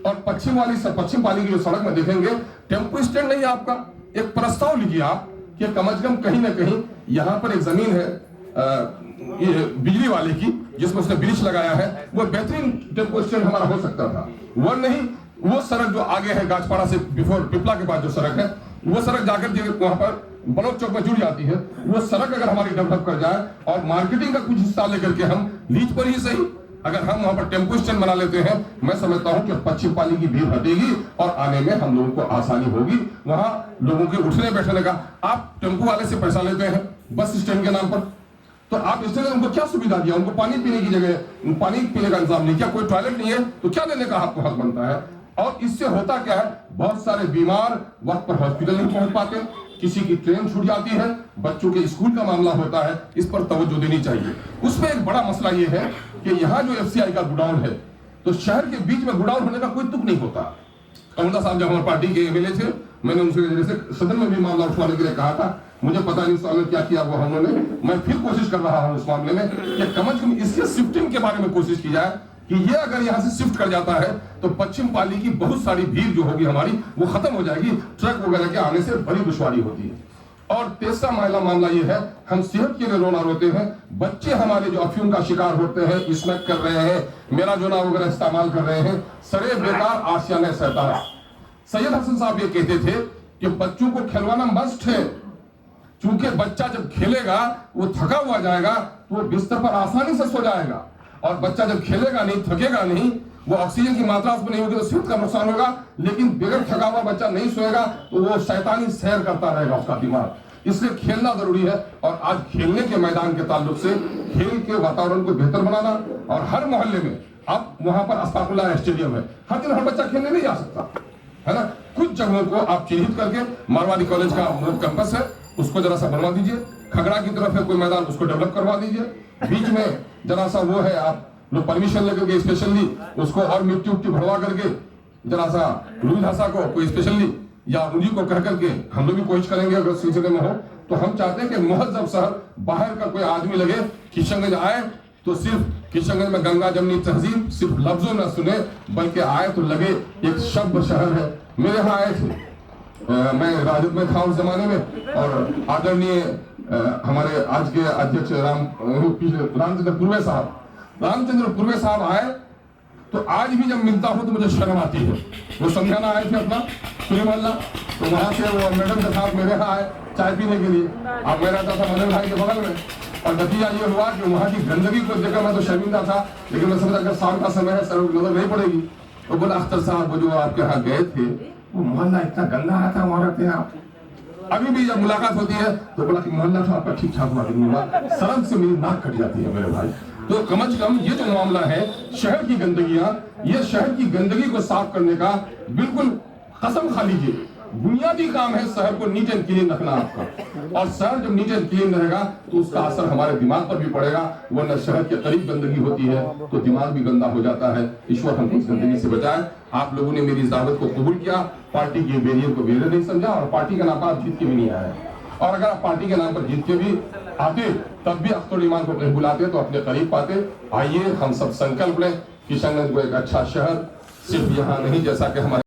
और पश्चिम पाली की जो सड़क में देखेंगे टेम्पो स्टैंड नहीं है आपका। एक प्रस्ताव लिखिए आप कि कम से कम कहीं ना कहीं यहाँ पर एक जमीन है ये बिजली वाले की, जिसमें उसने ब्रिज लगाया है, वो बेहतरीन टेम्पो स्टैंड हमारा हो सकता था। वो नहीं, वो सड़क जो आगे है गाजपाड़ा से बिफोर पिपला के पास जो सड़क है, वो सड़क जाकर वहां पर बलोच चौक में जुड़ जाती है। वो सड़क अगर हमारी डेवलप कर जाए और मार्केटिंग का कुछ हिस्सा लेकर के हम लीज पर ही सही अगर हम वहां पर टेम्पो स्टैंड बना लेते हैं, मैं समझता हूं कि पश्चिम पाली की भीड़ हटेगी और आने में हम लोगों को आसानी होगी। वहां लोगों के उठने बैठने का, आप टेम्पो वाले से पैसा लेते हैं बस स्टैंड के नाम पर, तो आप इससे उनको क्या सुविधा दिया? उनको पानी पीने की जगह पानी पीने का इंतजाम नहीं किया, कोई टॉयलेट नहीं है, तो क्या देने का आपको हक बनता है? और इससे होता क्या है, बहुत सारे बीमार वक्त पर हॉस्पिटल नहीं पहुंच पाते, किसी की ट्रेन छूट जाती है, बच्चों के स्कूल का मामला होता है, इस पर तवज्जो देनी चाहिए। उसमें एक बड़ा मसला यह है कि यहाँ जो एफसीआई का गोडाउन है, तो शहर के बीच में गोडाउन होने का कोई तुक नहीं होता। कमला साहब जब हमारी पार्टी के एमएलए थे, मैंने उनसे जैसे सदन में भी मामला उठाने के लिए कहा था, मुझे पता नहीं साल में क्या किया वो हमने, मैं फिर कोशिश कर रहा हूं उस मामले में कि कम से कम इसके शिफ्टिंग के बारे में कोशिश की जाए कि ये अगर यहां से शिफ्ट कर जाता है तो पश्चिम पाली की बहुत सारी भीड़ जो होगी हमारी वो खत्म हो जाएगी। ट्रक वगैरह के आने से बड़ी दुश्वारी होती है। और तीसरा मामला ये है, हम सेहत के लिए रोना रोते हैं, बच्चे हमारे जो अफीम का शिकार होते हैं, स्मोक कर रहे हैं, मेरा जोना वगैरह इस्तेमाल कर रहे हैं, सरे बेकार आशियाने सहता। सैयद हसन साहब ये कहते थे कि बच्चों को खिलवाना मस्ट है, क्योंकि बच्चा जब खेलेगा वो थका हुआ जाएगा तो वो बिस्तर पर आसानी से सो जाएगा, और बच्चा जब खेलेगा नहीं, थकेगा नहीं, वो ऑक्सीजन की मात्रा उसमें नहीं होगी तो सेहत का नुकसान होगा। लेकिन बगैर थका हुआ बच्चा नहीं सोएगा तो वो शैतानी सैर करता रहेगा उसका दिमाग। इसलिए खेलना जरूरी है। और आज खेलने के मैदान के ताल्लुक से खेल के वातावरण को बेहतर बनाना, और हर मोहल्ले में अब वहां पर अस्ताकुल्लाह स्टेडियम है, हर दिन हर बच्चा खेलने नहीं जा सकता है ना। कुछ जगहों को आप चिन्हित करके, मारवाड़ी कॉलेज का कैंपस है उसको जरा सा बनवा दीजिए, खगड़ा की तरफ है कोई मैदान उसको डेवलप करवा दीजिए, बीच में जरा सा वो है आप लोग परमिशन लेकर के स्पेशली उसको और मिट्टी उट्टी भरवा करके जरा सा रूई धासा को कोई स्पेशली या उन्हीं को कह करके हम लोग भी कोशिश करेंगे अगर सिलसिले में हो तो। हम चाहते हैं कि मुहज्जब शहर, बाहर का कोई आदमी लगे किशनगंज आए तो सिर्फ किशनगंज में गंगा जमनी तहजीब सिर्फ लफ्जों न सुने, बल्कि आए तो लगे एक शब्द शहर है। मेरे यहाँ आए थे, मैं राजद में था उस जमाने में, और आदरणीय हमारे आज के अध्यक्ष रामचंद्र पूर्वे साहब आए, तो आज भी जब मिलता हूं तो मुझे शर्म आती है। वो समझाना आए थे अपना पूरे मोहल्ला, तो वहां से वो मैडम के साथ मेरे यहाँ आए चाय पीने के लिए। अब मैं रहता था मदन भाई के बगल में, और नतीजा ये हुआ कि वहां की गंदगी को देखकर मैं तो शर्मिंदा था, लेकिन मैं समझा अगर शाम का समय है सर नजर नहीं पड़ेगी। तो बोला अख्तर साहब वो जो आपके यहाँ गए थे वो मोहल्ला इतना गंदा आया था, वहां रहते हैं आप। अभी भी जब मुलाकात होती है तो बोला कि मोहल्ला तो आपका ठीक ठाक हुआ, शर्म से मेरी नाक कट जाती है मेरे भाई। तो कम से कम ये जो मामला है शहर की गंदगियां, ये शहर की गंदगी को साफ करने का बिल्कुल कसम खा लीजिए, बुनियादी काम है शहर को नीट एंड क्लीन रखना आपका। और शहर जब नीट एंड क्लीन रहेगा तो उसका असर हमारे दिमाग पर भी पड़ेगा, वरना शहर के करीब गंदगी होती है तो दिमाग भी गंदा हो जाता है। ईश्वर हमको इस गंदगी से बचाए। आप लोगों ने मेरी इस दावत को कबूल किया, पार्टी के वेरियर को वेरियर नहीं समझा, और पार्टी का नाम पर आप जीत के भी नहीं आए। और अगर आप पार्टी के नाम पर जीत के भी आते तब भी अख्तर ईमान को कहीं बुलाते तो अपने करीब पाते। आइए हम सब संकल्प लें किशनगंज को एक अच्छा शहर, सिर्फ यहाँ नहीं जैसा कि हमारे